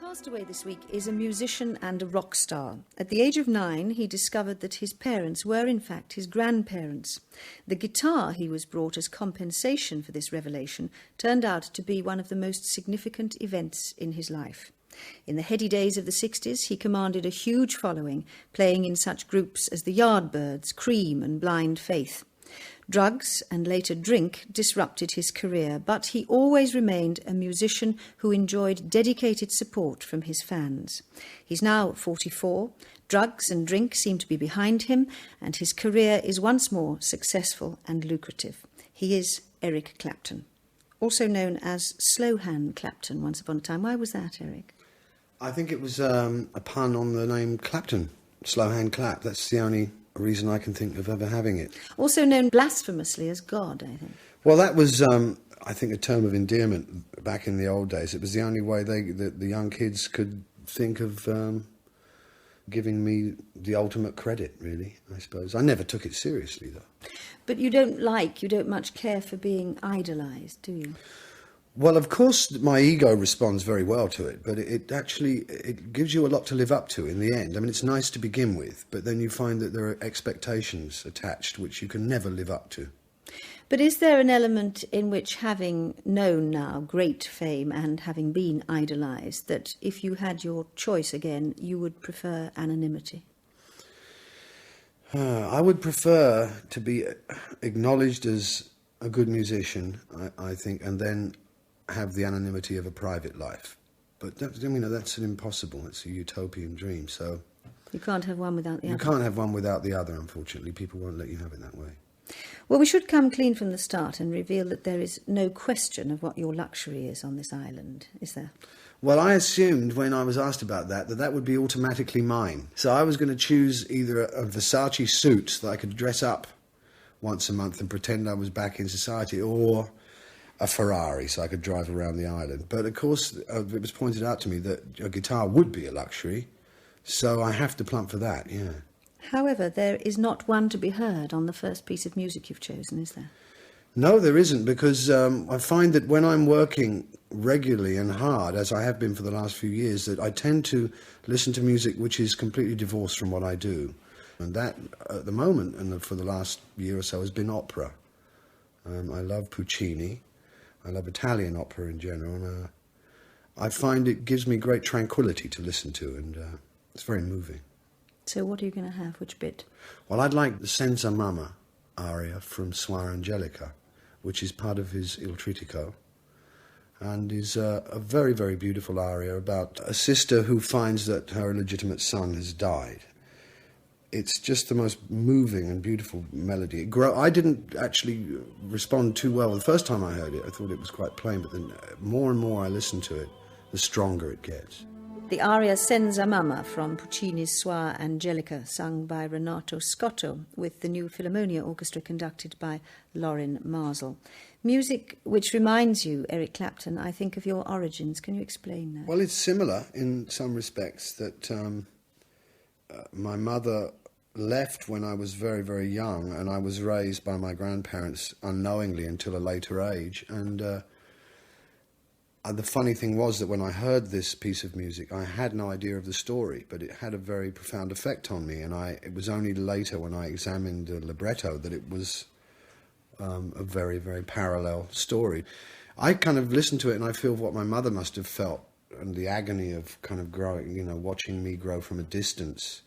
Castaway this week is a musician and a rock star. At the age of 9, he discovered that his parents were in fact his grandparents. The guitar he was brought as compensation for this revelation turned out to be one of the most significant events in his life. In the heady days of the 60s, he commanded a huge following, playing in such groups as the Yardbirds, Cream and Blind Faith. Drugs and later drink disrupted his career, but he always remained a musician who enjoyed dedicated support from his fans. He's now 44, drugs and drink seem to be behind him, and his career is once more successful and lucrative. He is Eric Clapton, also known as Slowhand Clapton once upon a time. Why was that, Eric? I think it was a pun on the name Clapton, Slowhand Clap. That's the only reason I can think of ever having it. Also known blasphemously as God, I think. Well, that was, I think, a term of endearment back in the old days. It was the only way the young kids could think of giving me the ultimate credit, really, I suppose. I never took it seriously, though. But you don't much care for being idolised, do you? Well, of course, my ego responds very well to it, but it gives you a lot to live up to in the end. I mean, it's nice to begin with, but then you find that there are expectations attached which you can never live up to. But is there an element in which, having known now great fame and having been idolised, that if you had your choice again, you would prefer anonymity? I would prefer to be acknowledged as a good musician, I think, and then have the anonymity of a private life. But that's an impossible, it's a utopian dream, so... You can't have one without the other. You can't have one without the other, unfortunately. People won't let you have it that way. Well, we should come clean from the start and reveal that there is no question of what your luxury is on this island, is there? Well, I assumed when I was asked about that would be automatically mine. So I was going to choose either a Versace suit that I could dress up once a month and pretend I was back in society, or a Ferrari so I could drive around the island. But of course, it was pointed out to me that a guitar would be a luxury, so I have to plump for that, yeah. However, there is not one to be heard on the first piece of music you've chosen, is there? No, there isn't, because I find that when I'm working regularly and hard, as I have been for the last few years, that I tend to listen to music which is completely divorced from what I do. And that, at the moment, and for the last year or so, has been opera. I love Puccini. I love Italian opera in general, and I find it gives me great tranquility to listen to, and it's very moving. So what are you going to have? Which bit? Well, I'd like the Senza Mamma aria from Suor Angelica, which is part of his Il Tritico, and is a very, very beautiful aria about a sister who finds that her illegitimate son has died. It's just the most moving and beautiful melody. I didn't actually respond too well the first time I heard it. I thought it was quite plain, but then more and more I listen to it, the stronger it gets. The aria Senza Mamma from Puccini's Suor Angelica, sung by Renato Scotto, with the New Philharmonia Orchestra conducted by Lorin Maazel. Music which reminds you, Eric Clapton, I think, of your origins. Can you explain that? Well, it's similar in some respects that my mother left when I was very, very young, and I was raised by my grandparents unknowingly until a later age. And the funny thing was that when I heard this piece of music, I had no idea of the story, but it had a very profound effect on me. And it was only later when I examined the libretto that it was a very, very parallel story. I kind of listen to it and I feel what my mother must have felt, and the agony of kind of growing, watching me grow from a distance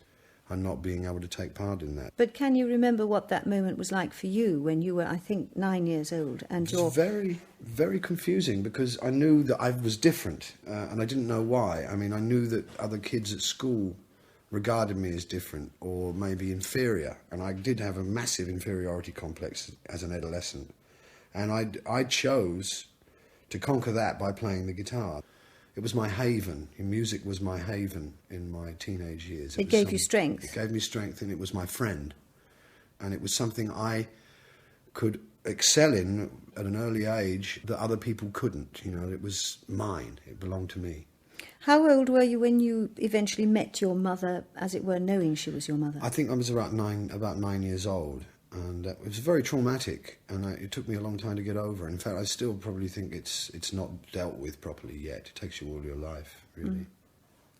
and not being able to take part in that. But can you remember what that moment was like for you when you were, I think, 9 years old? And it was very, very confusing, because I knew that I was different, and I didn't know why. I mean, I knew that other kids at school regarded me as different or maybe inferior, and I did have a massive inferiority complex as an adolescent. And I chose to conquer that by playing the guitar. It was my haven. Music was my haven in my teenage years. It gave you strength. It gave me strength, and it was my friend. And it was something I could excel in at an early age that other people couldn't. It was mine. It belonged to me. How old were you when you eventually met your mother, as it were, knowing she was your mother? I think I was about 9 years old. And it was very traumatic, and it took me a long time to get over. In fact, I still probably think it's not dealt with properly yet. It takes you all your life, really.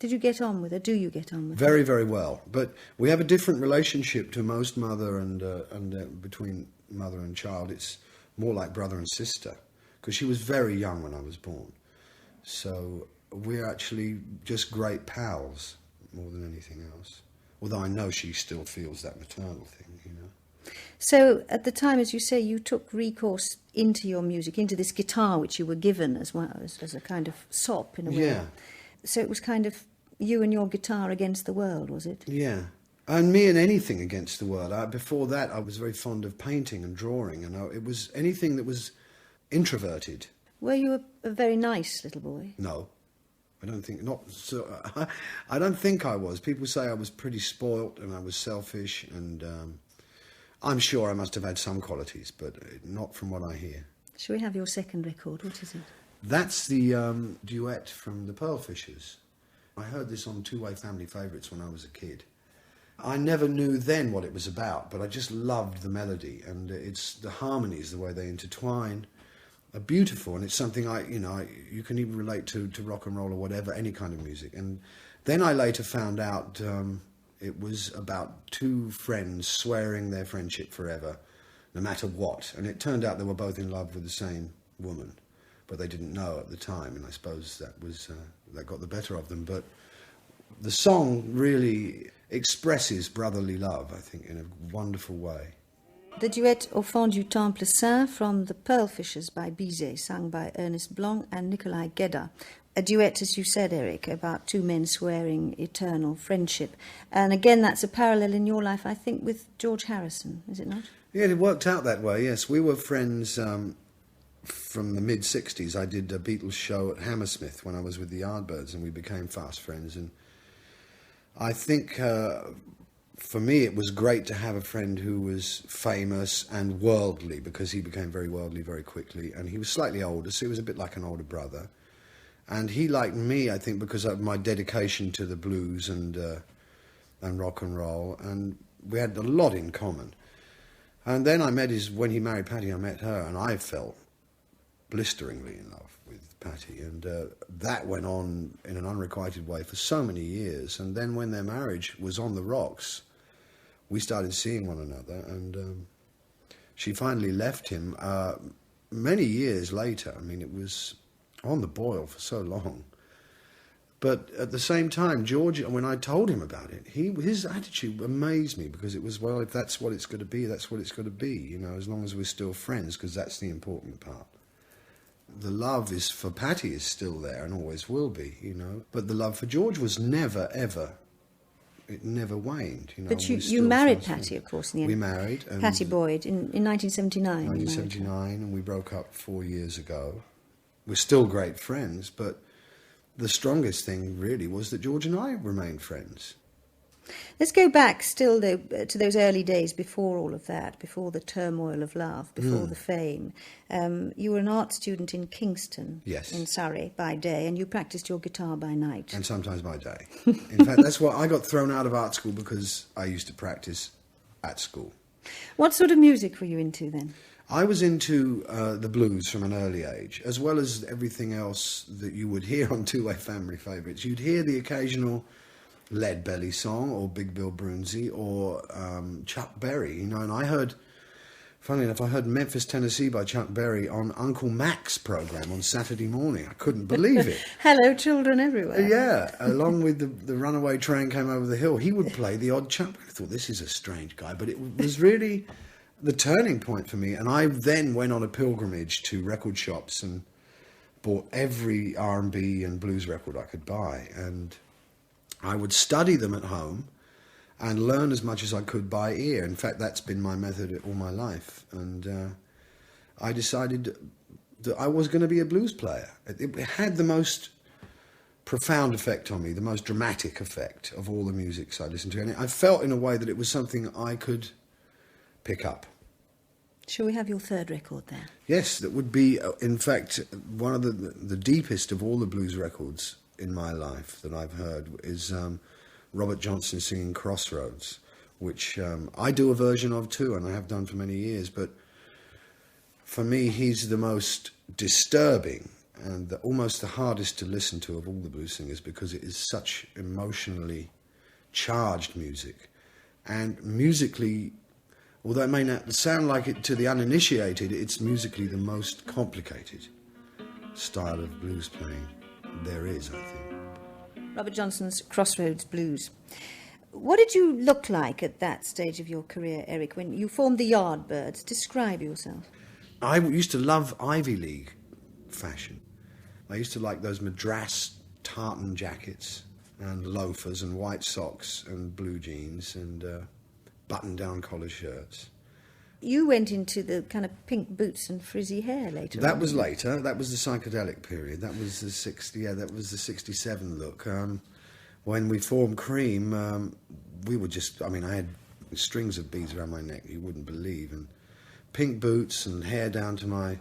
Did you get on with her? Do you get on with her? Very, very well. But we have a different relationship to most mother and between mother and child. It's more like brother and sister, because she was very young when I was born. So we're actually just great pals more than anything else. Although I know she still feels that maternal thing, you know. So at the time, as you say, you took recourse into your music, into this guitar which you were given as well as a kind of sop in a way. Yeah. So it was kind of you and your guitar against the world, was it? Yeah. And me and anything against the world. Before that, I was very fond of painting and drawing, and it was anything that was introverted. Were you a very nice little boy? No, I don't think not. So, I don't think I was. People say I was pretty spoilt and I was selfish, and I'm sure I must have had some qualities, but not from what I hear. Shall we have your second record? What is it? That's the duet from the Pearlfishers. I heard this on Two-Way Family Favourites when I was a kid. I never knew then what it was about, but I just loved the melody, and it's the harmonies, the way they intertwine, are beautiful, and it's something you can even relate to rock and roll or whatever, any kind of music. And then I later found out it was about two friends swearing their friendship forever, no matter what. And it turned out they were both in love with the same woman, but they didn't know at the time, and I suppose that got the better of them. But the song really expresses brotherly love, I think, in a wonderful way. The duet Au fond du Temple Saint from the Pearlfishers by Bizet, sung by Ernest Blanc and Nikolai Gedda. A duet, as you said, Eric, about two men swearing eternal friendship. And again, that's a parallel in your life, I think, with George Harrison, is it not? Yeah, it worked out that way, yes. We were friends from the mid-'60s. I did a Beatles show at Hammersmith when I was with the Yardbirds, and we became fast friends. And I think for me it was great to have a friend who was famous and worldly, because he became very worldly very quickly, and he was slightly older, so he was a bit like an older brother. And he liked me, I think, because of my dedication to the blues and rock and roll, and we had a lot in common. And then when he married Patty, I met her, and I fell blisteringly in love with Patty, and that went on in an unrequited way for so many years. And then when their marriage was on the rocks, we started seeing one another, and she finally left him many years later. I mean, it was on the boil for so long. But at the same time, George, when I told him about it, his attitude amazed me, because it was, well, if that's what it's going to be, that's what it's going to be, you know, as long as we're still friends, because that's the important part. The love for Patty is still there and always will be, you know. But the love for George was never, ever, it never waned, you know. But you married Patty, of course, in the end. We married. Patty Boyd in 1979. 1979, and we broke up 4 years ago. We're still great friends, but the strongest thing really was that George and I remained friends. Let's go back still though, to those early days before all of that, before the turmoil of love, before the fame. You were an art student in Kingston, yes, in Surrey, by day, and you practiced your guitar by night. And sometimes by day. In fact, that's why I got thrown out of art school, because I used to practice at school. What sort of music were you into then? I was into the blues from an early age, as well as everything else that you would hear on Two-Way Family Favourites. You'd hear the occasional Lead Belly song, or Big Bill Broonzy, or Chuck Berry, you know. And I heard, funnily enough, I heard Memphis, Tennessee by Chuck Berry on Uncle Mac's programme on Saturday morning. I couldn't believe it. Hello, children everywhere. Yeah, along with the Runaway Train Came Over the Hill, he would play the odd Chuck. I thought, this is a strange guy, but it was really the turning point for me. And I then went on a pilgrimage to record shops and bought every R&B and blues record I could buy, and I would study them at home and learn as much as I could by ear. In fact, that's been my method all my life. And I decided that I was going to be a blues player. It had the most profound effect on me, the most dramatic effect of all the musics I listened to. And I felt in a way that it was something I could pick up. Shall we have your third record there? Yes, that would be, in fact, one of the deepest of all the blues records in my life that I've heard is Robert Johnson singing Crossroads, which I do a version of too, and I have done for many years. But for me, he's the most disturbing and almost the hardest to listen to of all the blues singers, because it is such emotionally charged music. And musically, although it may not sound like it to the uninitiated, it's musically the most complicated style of blues playing there is, I think. Robert Johnson's Crossroads Blues. What did you look like at that stage of your career, Eric, when you formed the Yardbirds? Describe yourself. I used to love Ivy League fashion. I used to like those Madras tartan jackets and loafers and white socks and blue jeans and button-down collar shirts. You went into the kind of pink boots and frizzy hair later on. That was later. That was the psychedelic period. That was the 67 look. When we formed Cream, we were just, I had strings of beads around my neck you wouldn't believe, and pink boots and hair down to my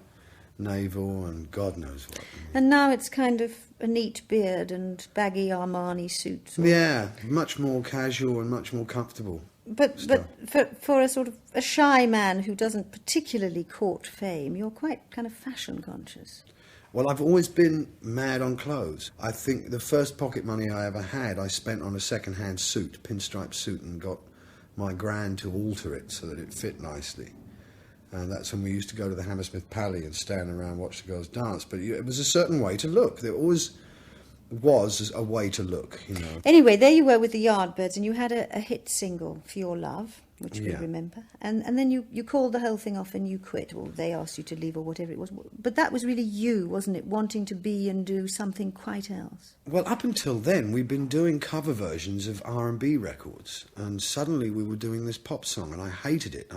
navel and God knows what. And now it's kind of a neat beard and baggy Armani suits. Yeah, much more casual and much more comfortable. But for a sort of a shy man who doesn't particularly court fame, you're quite kind of fashion conscious. Well, I've always been mad on clothes. I think the first pocket money I ever had, I spent on a second-hand suit, pinstripe suit, and got my gran to alter it so that it fit nicely. And that's when we used to go to the Hammersmith Pally and stand around and watch the girls dance. But it was a certain way to look. There always was a way to look, you know. Anyway, there you were with the Yardbirds, and you had a hit single for Your Love, which we remember. And then you called the whole thing off and you quit, or they asked you to leave, or whatever it was. But that was really you, wasn't it, wanting to be and do something quite else? Well, up until then, we'd been doing cover versions of R&B records, and suddenly we were doing this pop song, and I hated it.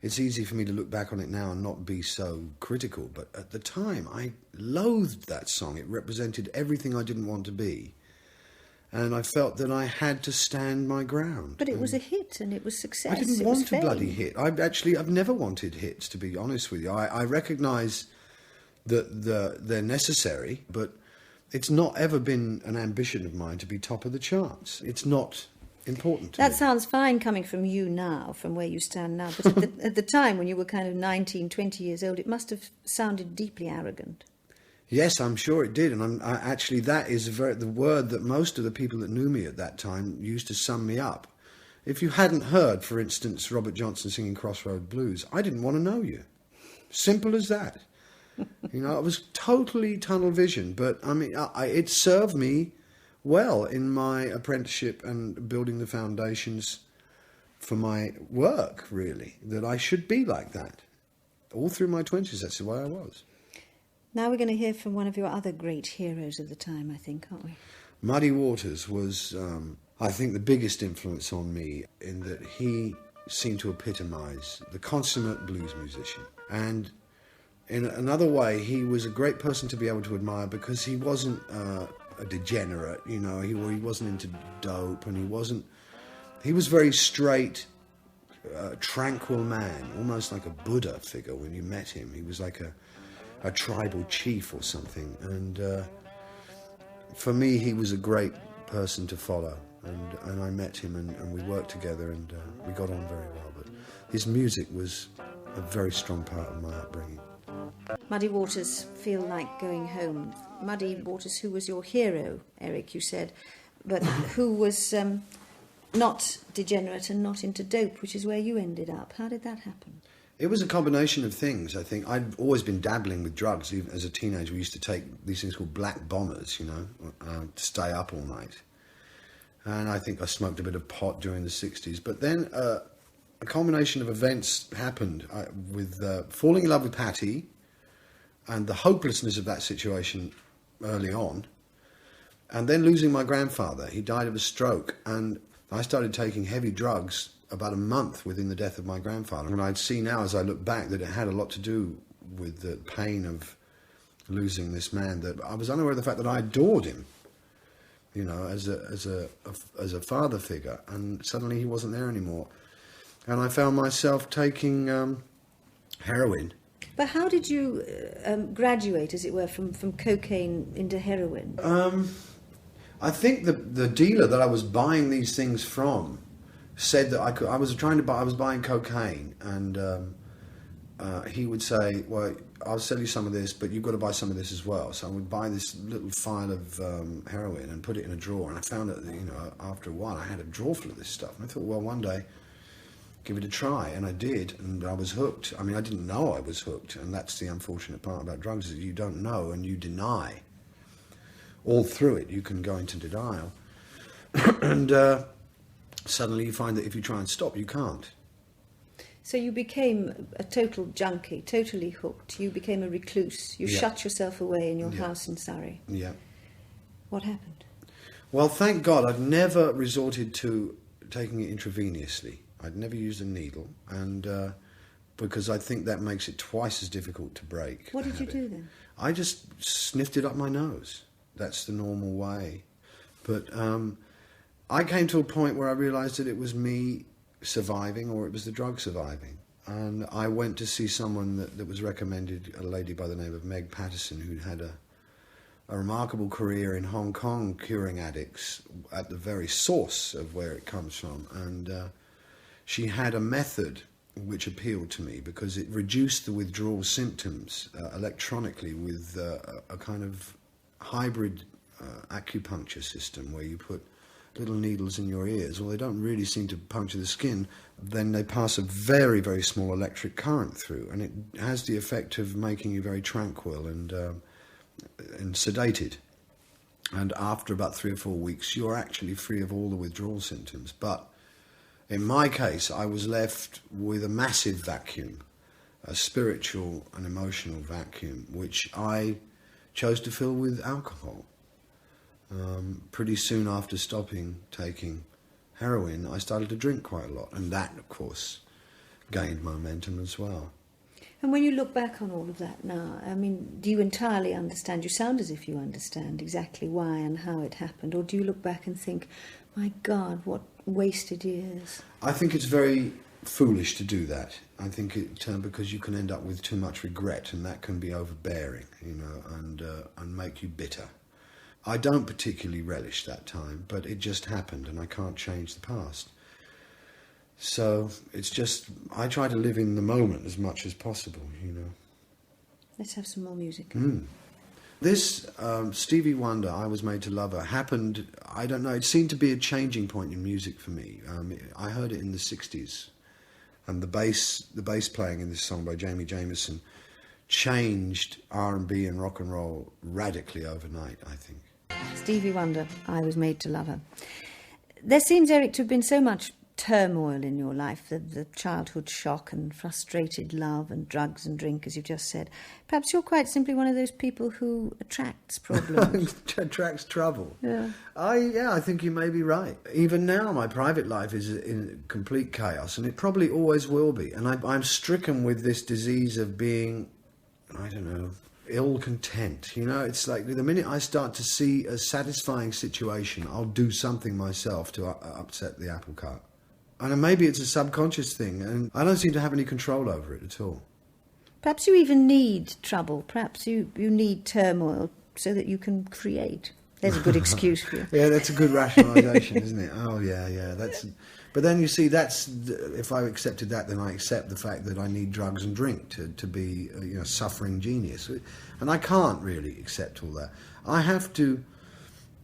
It's easy for me to look back on it now and not be so critical, but at the time I loathed that song. It represented everything I didn't want to be, and I felt that I had to stand my ground. But it was a hit and it was success. I didn't want a bloody hit. I've never wanted hits, to be honest with you. I recognise that they're necessary, but it's not ever been an ambition of mine to be top of the charts. It's not important to me. That sounds fine coming from you now, from where you stand now, but at the time when you were kind of 19, 20 years old, it must have sounded deeply arrogant. Yes, I'm sure it did, and actually that is the word that most of the people that knew me at that time used to sum me up. If you hadn't heard, for instance, Robert Johnson singing Crossroad Blues, I didn't want to know you. Simple as that. You know, it was totally tunnel vision, but it served me well in my apprenticeship and building the foundations for my work, really, that I should be like that. All through my 20s, that's the way I was. Now we're going to hear from one of your other great heroes of the time, I think, aren't we? Muddy Waters was, I think, the biggest influence on me, in that he seemed to epitomise the consummate blues musician. And in another way, he was a great person to be able to admire, because he wasn't a degenerate, you know. He wasn't into dope, and he was very straight, tranquil man, almost like a Buddha figure when you met him. He was like a tribal chief or something, and for me he was a great person to follow, and I met him and we worked together, and we got on very well, but his music was a very strong part of my upbringing. Muddy Waters, Feel Like Going Home. Muddy Waters, who was your hero, Eric, you said, but who was not degenerate and not into dope, which is where you ended up. How did that happen? It was a combination of things, I think. I'd always been dabbling with drugs. Even as a teenager, we used to take these things called black bombers, you know, to stay up all night. And I think I smoked a bit of pot during the 60s. But then a combination of events happened with falling in love with Patty and the hopelessness of that situation early on, and then losing my grandfather. He died of a stroke, and I started taking heavy drugs about a month within the death of my grandfather. And I'd see now, as I look back, that it had a lot to do with the pain of losing this man, that I was unaware of the fact that I adored him, you know, as a father figure, and suddenly he wasn't there anymore. And I found myself taking heroin. But how did you graduate, as it were, from cocaine into heroin? I think the dealer that I was buying these things from said that I was buying cocaine, and he would say, well, I'll sell you some of this, but you've got to buy some of this as well. So I would buy this little file of heroin and put it in a drawer. And I found that, after a while, I had a drawer full of this stuff. And I thought, well, one day, give it a try. And I did, and I was hooked. I mean, I didn't know I was hooked. And that's the unfortunate part about drugs, is you don't know and you deny. All through it, you can go into denial. And suddenly you find that if you try and stop, you can't. So you became a total junkie, totally hooked. You became a recluse. You shut yourself away in your house in Surrey. Yeah. What happened? Well, thank God I've never resorted to taking it intravenously. I'd never used a needle, and because I think that makes it twice as difficult to break. What did you do then? I just sniffed it up my nose. That's the normal way. But I came to a point where I realised that it was me surviving or it was the drug surviving. And I went to see someone that was recommended, a lady by the name of Meg Patterson, who'd had a remarkable career in Hong Kong curing addicts at the very source of where it comes from. And she had a method which appealed to me because it reduced the withdrawal symptoms electronically with a kind of hybrid acupuncture system where you put little needles in your ears. Well, they don't really seem to puncture the skin. Then they pass a very, very small electric current through, and it has the effect of making you very tranquil and sedated. And after about 3 or 4 weeks, you're actually free of all the withdrawal symptoms. But in my case, I was left with a massive vacuum, a spiritual and emotional vacuum, which I chose to fill with alcohol. Pretty soon after stopping taking heroin, I started to drink quite a lot, and that, of course, gained momentum as well. And when you look back on all of that now, I mean, do you entirely understand? You sound as if you understand exactly why and how it happened, or do you look back and think, my God, what wasted years? I think it's very foolish to do that. I think because you can end up with too much regret, and that can be overbearing, and make you bitter. I don't particularly relish that time, but it just happened and I can't change the past. So it's just, I try to live in the moment as much as possible, Let's have some more music. This Stevie Wonder, I Was Made to Love Her, happened, I don't know, it seemed to be a changing point in music for me. I heard it in the 60s, and the bass playing in this song by Jamie Jameson changed R&B and rock and roll radically overnight, I think. Stevie Wonder, I Was Made to Love Her. There seems, Eric, to have been so much turmoil in your life, the childhood shock and frustrated love and drugs and drink, as you just said. Perhaps you're quite simply one of those people who attracts problems. Attracts trouble. Yeah. I think you may be right. Even now, my private life is in complete chaos, and it probably always will be. And I'm stricken with this disease of being, I don't know, ill content. It's like the minute I start to see a satisfying situation, I'll do something myself to upset the apple cart. And maybe it's a subconscious thing, and I don't seem to have any control over it at all. Perhaps you even need trouble. Perhaps you need turmoil so that you can create. There's a good excuse for you. Yeah, that's a good rationalisation, isn't it? Oh, yeah. But then you see, if I accepted that, then I accept the fact that I need drugs and drink to be a suffering genius. And I can't really accept all that. I have to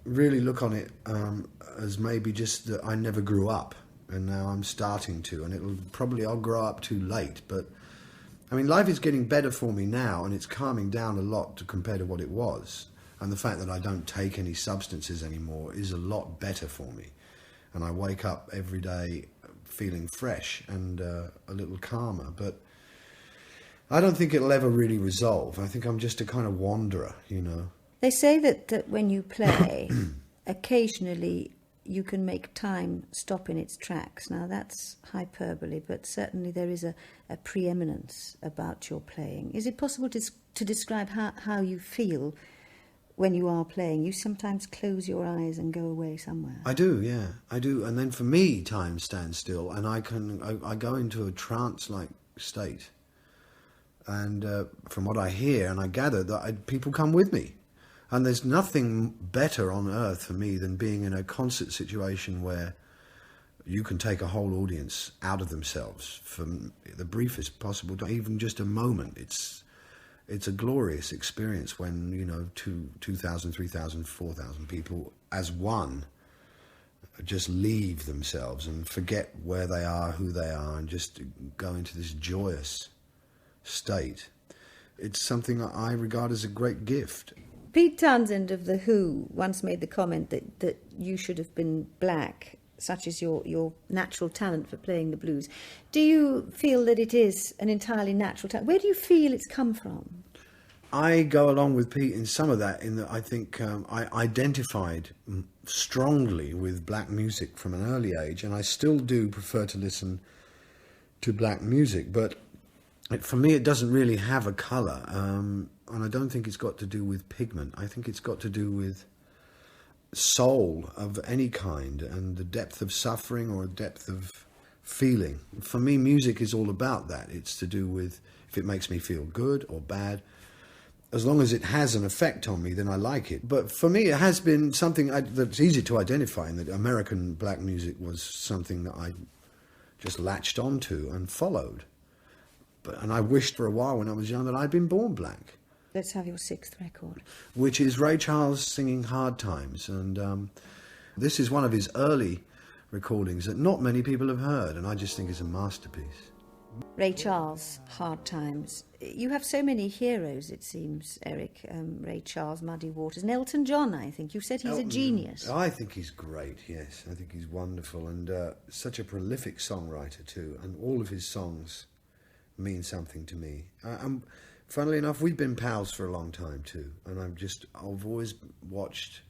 really look on it as maybe just that I never grew up, and now I'm starting to, and I'll grow up too late. But I mean, life is getting better for me now, and it's calming down a lot compared to what it was. And the fact that I don't take any substances anymore is a lot better for me. And I wake up every day feeling fresh and a little calmer. But I don't think it'll ever really resolve. I think I'm just a kind of wanderer, They say that when you play, occasionally you can make time stop in its tracks. Now, that's hyperbole, but certainly there is a preeminence about your playing. Is it possible to describe how you feel when you are playing? You sometimes close your eyes and go away somewhere. I do, yeah, I do. And then for me, time stands still, and I go into a trance-like state. And from what I hear and I gather, that people come with me. And there's nothing better on earth for me than being in a concert situation where you can take a whole audience out of themselves for the briefest possible time, even just a moment. it's a glorious experience when, 2,000, 3,000, 4,000 people as one just leave themselves and forget where they are, who they are, and just go into this joyous state. It's something I regard as a great gift. Pete Townsend of The Who once made the comment that you should have been black, such as your natural talent for playing the blues. Do you feel that it is an entirely natural talent? Where do you feel it's come from? I go along with Pete in some of that, in that I think I identified strongly with black music from an early age, and I still do prefer to listen to black music, but for me it doesn't really have a colour, and I don't think it's got to do with pigment. I think it's got to do with soul of any kind, and the depth of suffering or depth of feeling. For me, music is all about that. It's to do with if it makes me feel good or bad. As long as it has an effect on me, then I like it. But for me, it has been something that's easy to identify, in that American black music was something that I just latched onto and followed. And I wished for a while when I was young that I'd been born black. Let's have your 6th record. Which is Ray Charles singing Hard Times. And this is one of his early recordings that not many people have heard, and I just think it's a masterpiece. Ray Charles, Hard Times. You have so many heroes, it seems, Eric. Ray Charles, Muddy Waters, and Elton John, I think. You said he's a genius. I think he's great, yes. I think he's wonderful, and such a prolific songwriter too. And all of his songs mean something to me. Funnily enough, we've been pals for a long time too, and I've always watched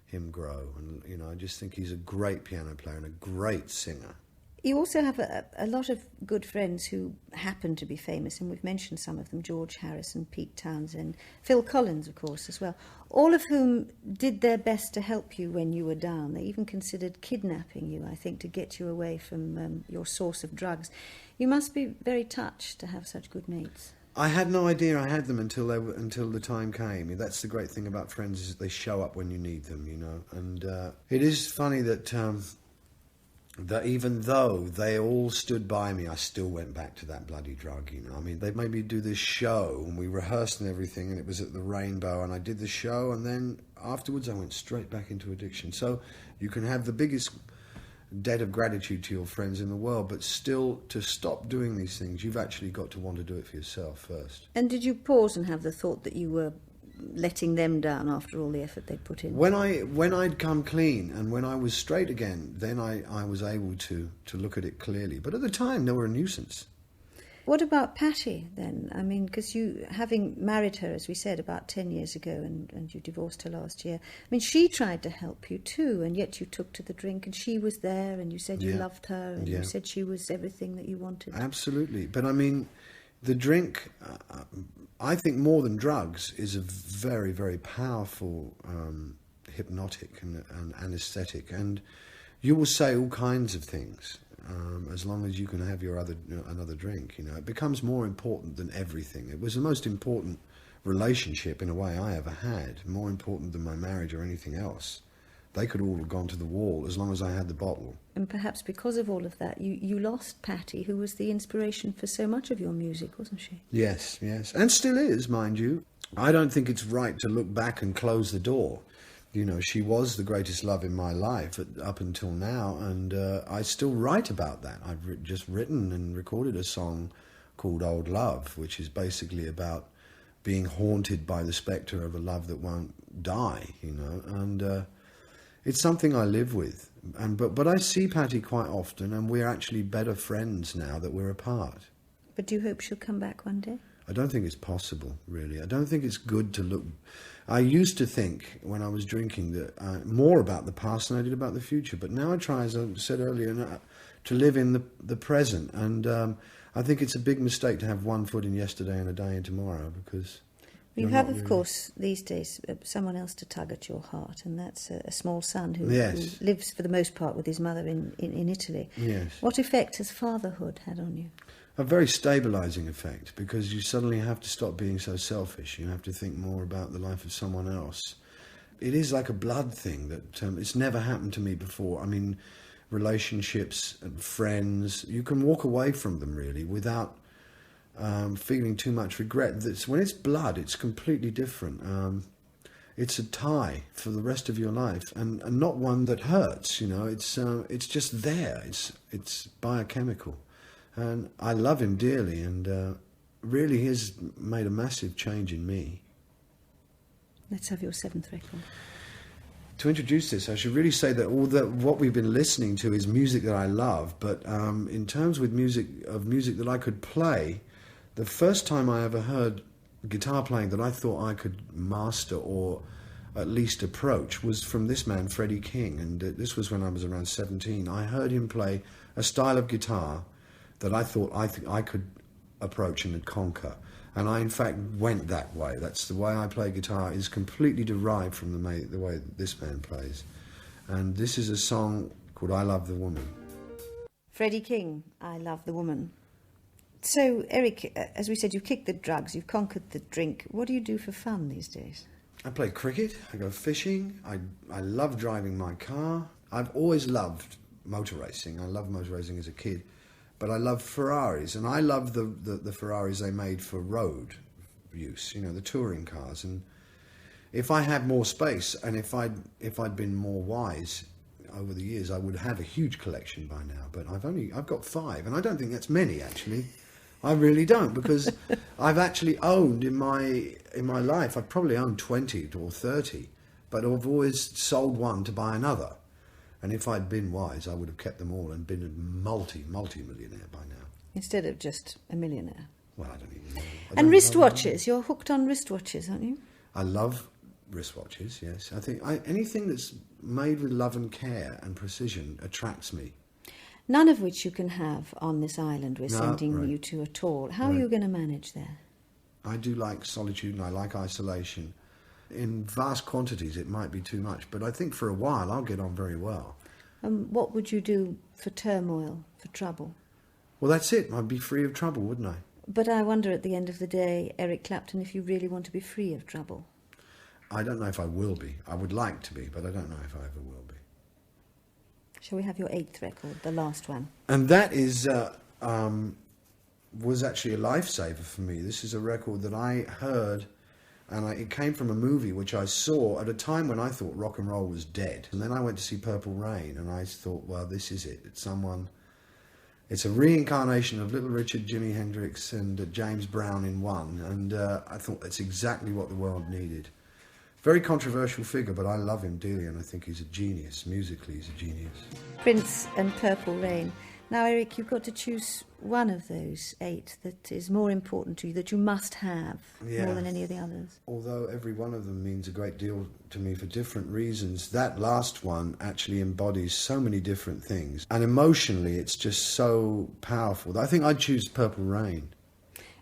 him grow, and I just think he's a great piano player and a great singer. You also have a lot of good friends who happen to be famous, and we've mentioned some of them: George Harrison, Pete Townsend, Phil Collins, of course, as well, all of whom did their best to help you when you were down. They even considered kidnapping you, I think, to get you away from your source of drugs. You must be very touched to have such good mates. I had no idea I had them until the time came. That's the great thing about friends, is that they show up when you need them, And it is funny that even though they all stood by me, I still went back to that bloody drug, I mean, they made me do this show, and we rehearsed and everything, and it was at the Rainbow, and I did the show, and then afterwards I went straight back into addiction. So you can have the biggest debt of gratitude to your friends in the world, but still, to stop doing these things, you've actually got to want to do it for yourself first. And did you pause and have the thought that you were letting them down after all the effort they'd put in? When I'd come clean and when I was straight again, then I was able to look at it clearly. But at the time, they were a nuisance. What about Patty, then? I mean, because you, having married her, as we said, about 10 years ago, and you divorced her last year, I mean, she tried to help you too, and yet you took to the drink, and she was there, and you said you loved her, and you said she was everything that you wanted. Absolutely. But I mean, the drink, I think more than drugs, is a very, very powerful hypnotic and anaesthetic, and you will say all kinds of things. As long as you can have your another drink, it becomes more important than everything. It was the most important relationship in a way I ever had, more important than my marriage or anything else. They could all have gone to the wall as long as I had the bottle. And perhaps because of all of that, you lost Patty, who was the inspiration for so much of your music, wasn't she? Yes, and still is, mind you. I don't think it's right to look back and close the door. She was the greatest love in my life up until now, and I still write about that. I've just written and recorded a song called Old Love, which is basically about being haunted by the spectre of a love that won't die, and it's something I live with. But I see Patty quite often, and we're actually better friends now that we're apart. But do you hope she'll come back one day? I don't think it's possible, really. I don't think it's good to look... I used to think, when I was drinking, that more about the past than I did about the future. But now I try, as I said earlier, to live in the present. And I think it's a big mistake to have one foot in yesterday and a day in tomorrow, because... You have, of course, these days, someone else to tug at your heart, and that's a small son who lives, for the most part, with his mother in Italy. Yes. What effect has fatherhood had on you? A very stabilising effect, because you suddenly have to stop being so selfish. You have to think more about the life of someone else. It is like a blood thing that it's never happened to me before. I mean, relationships and friends, you can walk away from them, really, without feeling too much regret. When it's blood, it's completely different. It's a tie for the rest of your life, and not one that hurts. It's just there. It's biochemical, and I love him dearly, and really he has made a massive change in me. Let's have your 7th record. To introduce this, I should really say that what we've been listening to is music that I love, but in terms with music that I could play, the first time I ever heard guitar playing that I thought I could master or at least approach was from this man, Freddie King, and this was when I was around 17. I heard him play a style of guitar that I thought I could approach and conquer, and I in fact went that way. That's the way I play guitar, is completely derived from the way this man plays, and this is a song called I Love the Woman. Freddie King, I Love the Woman. So, Eric, as we said, you've kicked the drugs, you've conquered the drink. What do you do for fun these days? I play cricket, I go fishing, I love driving my car. I've always loved motor racing. I loved motor racing as a kid, but I love Ferraris, and I love the Ferraris they made for road use, the touring cars. And if I had more space, and if I'd been more wise over the years, I would have a huge collection by now, but I've got 5, and I don't think that's many, actually. I really don't, because I've actually owned in my life, I've probably owned 20 or 30, but I've always sold one to buy another. And if I'd been wise, I would have kept them all and been a multi-millionaire by now. Instead of just a millionaire. Well, I don't even know. And wristwatches. You're hooked on wristwatches, aren't you? I love wristwatches, yes. I think anything that's made with love and care and precision attracts me. None of which you can have on this island we're sending right. you to at all. How are you going to manage there? I do like solitude and I like isolation. In vast quantities it might be too much, but I think for a while I'll get on very well. What would you do for turmoil, for trouble? Well, that's it. I'd be free of trouble, wouldn't I? But I wonder at the end of the day, Eric Clapton, if you really want to be free of trouble. I don't know if I will be. I would like to be, but I don't know if I ever will be. Shall we have your 8th record, the last one? And that is was actually a lifesaver for me. This is a record that I heard, and it came from a movie which I saw at a time when I thought rock and roll was dead. And then I went to see Purple Rain, and I thought, well, this is it. It's a reincarnation of Little Richard, Jimi Hendrix, and James Brown in one. And I thought that's exactly what the world needed. Very controversial figure, but I love him dearly, and I think he's a genius. Musically, he's a genius. Prince and Purple Rain. Now, Eric, you've got to choose one of those 8 that is more important to you, that you must have more than any of the others. Although every one of them means a great deal to me for different reasons, that last one actually embodies so many different things. And emotionally, it's just so powerful. I think I'd choose Purple Rain.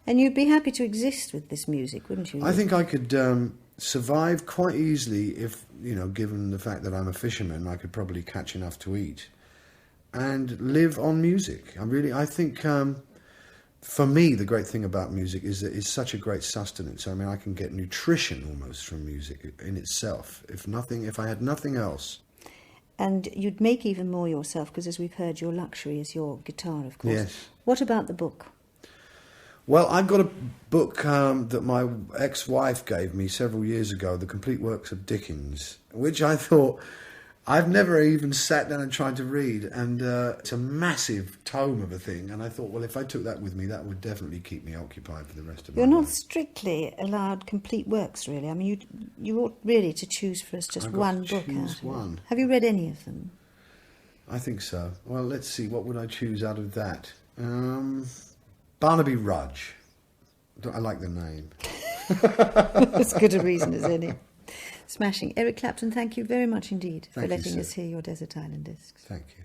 And you'd be happy to exist with this music, wouldn't you? I think I could survive quite easily if, given the fact that I'm a fisherman, I could probably catch enough to eat and live on music. I think for me, the great thing about music is that it's such a great sustenance. I mean, I can get nutrition almost from music in itself, if I had nothing else. And you'd make even more yourself, because as we've heard, your luxury is your guitar, of course. Yes. What about the book? Well, I've got a book that my ex-wife gave me several years ago, The Complete Works of Dickens, which I thought, I've never even sat down and tried to read, and it's a massive tome of a thing, and I thought, well, if I took that with me, that would definitely keep me occupied for the rest of my life. You're not strictly allowed complete works, really. I mean, you ought really to choose for us just one book out of one. it. Have you read any of them? I think so. Well, let's see, what would I choose out of that? Barnaby Rudge. I like the name. As good a reason as any. Smashing. Eric Clapton, thank you very much indeed for letting us hear your Desert Island Discs. Thank you.